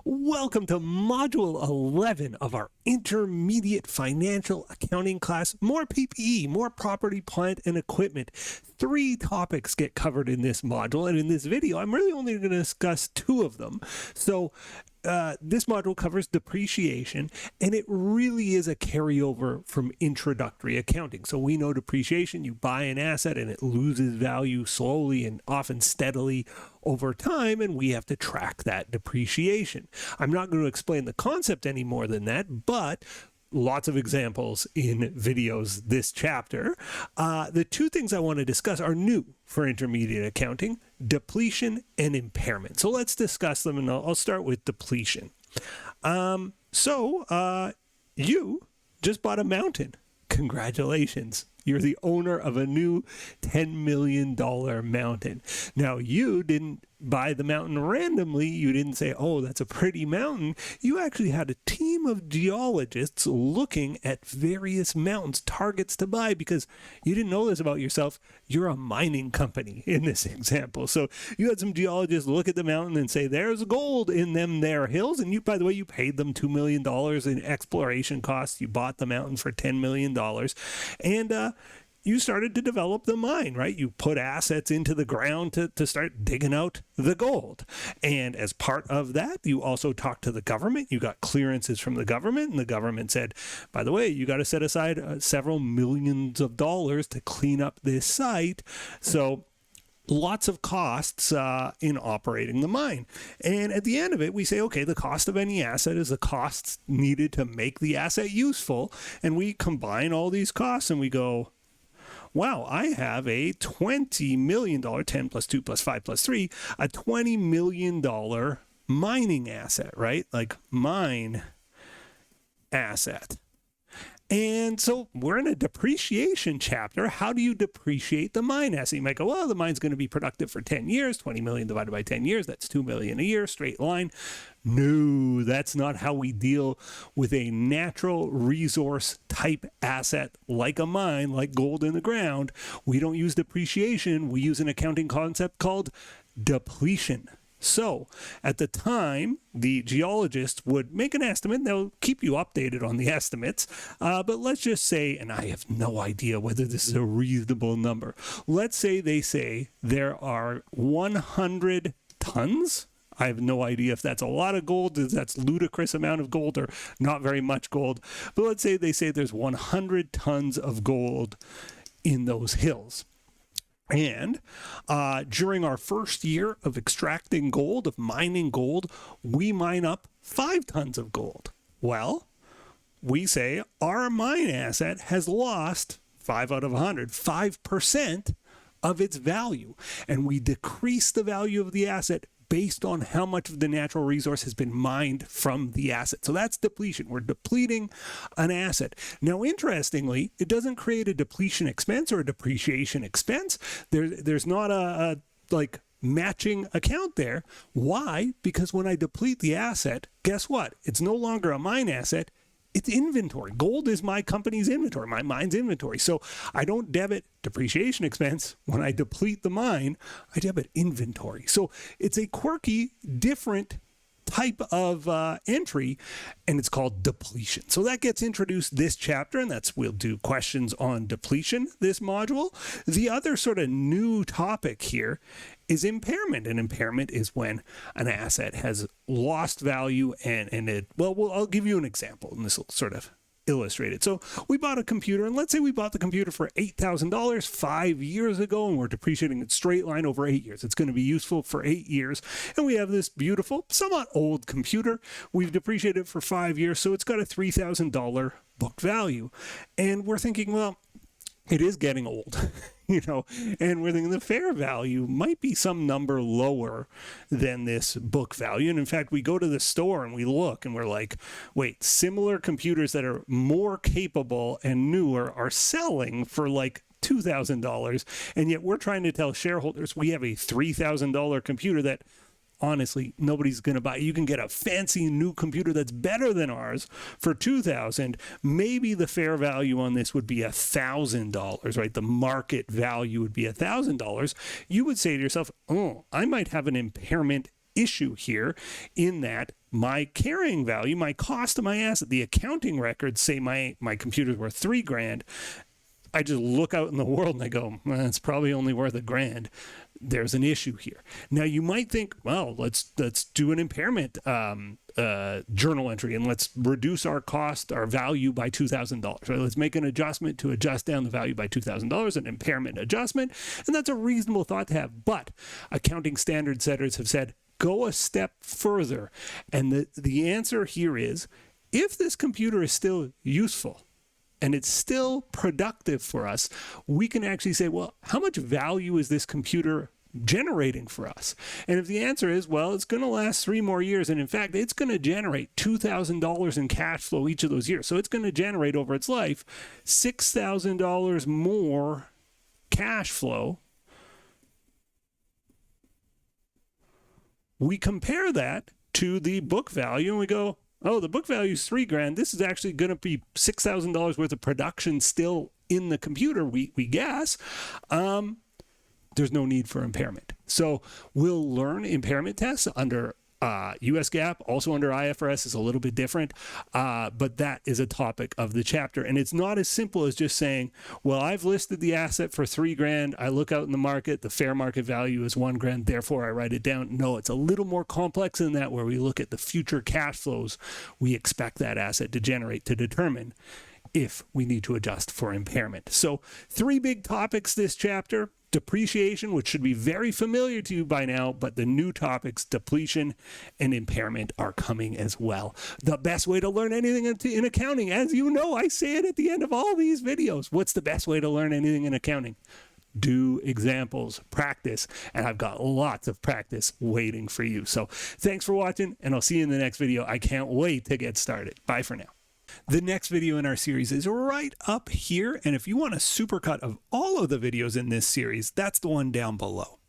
Welcome to Module 11 of our Intermediate Financial Accounting class. More PPE, more property, plant, and equipment. 3 topics get covered in this module, and in this video, I'm really only going to discuss 2 of them. So this module covers depreciation, and it really is a carryover from introductory accounting. So we know depreciation, you buy an asset and it loses value slowly and often steadily over time, and we have to track that depreciation. I'm not going to explain the concept any more than that, but lots of examples in videos this chapter. The 2 things I want to discuss are new for intermediate accounting: depletion and impairment. So let's discuss them, and I'll start with depletion. You just bought a mountain. Congratulations. You're the owner of a new $10 million mountain. Now, you didn't buy the mountain randomly. You didn't say, oh, that's a pretty mountain. You actually had a team of geologists looking at various mountains, targets to buy, because you didn't know this about yourself. You're a mining company in this example. So you had some geologists look at the mountain and say, there's gold in them there hills. And you, by the way, you paid them $2 million in exploration costs. You bought the mountain for $10 million. And you started to develop the mine, right? You put assets into the ground to start digging out the gold. And as part of that, you also talked to the government. You got clearances from the government, and the government said, by the way, you got to set aside several millions of dollars to clean up this site. So lots of costs in operating the mine. And at the end of it, we say, okay, the cost of any asset is the costs needed to make the asset useful. And we combine all these costs and we go, wow, I have a $20 million, 10 plus 2 plus 5 plus 3, a $20 million mining asset, right? Like mine asset. And so we're in a depreciation chapter. How do you depreciate the mine asset? You might go, well, the mine's going to be productive for 10 years. 20 million divided by 10 years, that's $2 million a year, straight line. No, that's not how we deal with a natural resource type asset like a mine, like gold in the ground. We don't use depreciation. We use an accounting concept called depletion. So at the time, the geologists would make an estimate. They'll keep you updated on the estimates. But let's just say, and I have no idea whether this is a reasonable number. Let's say they say there are 100 tons. I have no idea if that's a lot of gold, if that's ludicrous amount of gold, or not very much gold. But let's say they say there's 100 tons of gold in those hills. And during our first year of extracting gold, of mining gold, we mine up 5 tons of gold. Well, we say our mine asset has lost 5 out of 100, 5% of its value. And we decrease the value of the asset based on how much of the natural resource has been mined from the asset. So that's depletion. We're depleting an asset. Now, interestingly, it doesn't create a depletion expense or a depreciation expense. There's not a like matching account there. Why? Because when I deplete the asset, guess what? It's no longer a mine asset. It's inventory. Gold is my company's inventory, my mine's inventory. So I don't debit depreciation expense. When I deplete the mine, I debit inventory. So it's a quirky, different type of entry, and it's called depletion. So that gets introduced this chapter, and we'll do questions on depletion this module. The other sort of new topic here is impairment. And impairment is when an asset has lost value I'll give you an example, and this will sort of illustrate it. So we bought a computer, and let's say we bought the computer for $8,000 5 years ago, and we're depreciating it straight line over 8 years. It's going to be useful for 8 years. And we have this beautiful, somewhat old computer. We've depreciated it for 5 years, so it's got a $3,000 book value. And we're thinking, well, it is getting old, and we're thinking the fair value might be some number lower than this book value. And in fact, we go to the store and we look and we're like, wait, similar computers that are more capable and newer are selling for like $2,000. And yet we're trying to tell shareholders we have a $3,000 computer that honestly nobody's going to buy. You can get a fancy new computer that's better than ours for $2,000. Maybe the fair value on this would be $1,000, right? The market value would be $1,000. You would say to yourself, oh, I might have an impairment issue here in that my carrying value, my cost of my asset, the accounting records say my computer's worth $3,000. I just look out in the world and I go, well, it's probably only worth $1,000. There's an issue here. Now you might think, well, let's do an impairment journal entry and let's reduce our cost, our value by $2,000. Right? Let's make an adjustment to adjust down the value by $2,000, an impairment adjustment, and that's a reasonable thought to have. But accounting standard setters have said, go a step further, and the answer here is, if this computer is still useful and it's still productive for us, we can actually say, well, how much value is this computer generating for us? And if the answer is, well, it's going to last 3 more years, and in fact, it's going to generate $2,000 in cash flow each of those years. So it's going to generate over its life $6,000 more cash flow. We compare that to the book value and we go, oh, the book value is $3,000. This is actually going to be $6,000 worth of production still in the computer, we guess. There's no need for impairment. So we'll learn impairment tests under US GAAP, also under IFRS is a little bit different, but that is a topic of the chapter. And it's not as simple as just saying, well, I've listed the asset for $3,000. I look out in the market, the fair market value is $1,000, therefore I write it down. No, it's a little more complex than that, where we look at the future cash flows we expect that asset to generate to determine if we need to adjust for impairment. So 3 big topics this chapter: depreciation, which should be very familiar to you by now, but the new topics, depletion and impairment, are coming as well. The best way to learn anything in accounting, as you know, I say it at the end of all these videos. What's the best way to learn anything in accounting? Do examples, practice, and I've got lots of practice waiting for you. So thanks for watching, and I'll see you in the next video. I can't wait to get started. Bye for now. The next video in our series is right up here, and if you want a supercut of all of the videos in this series, that's the one down below.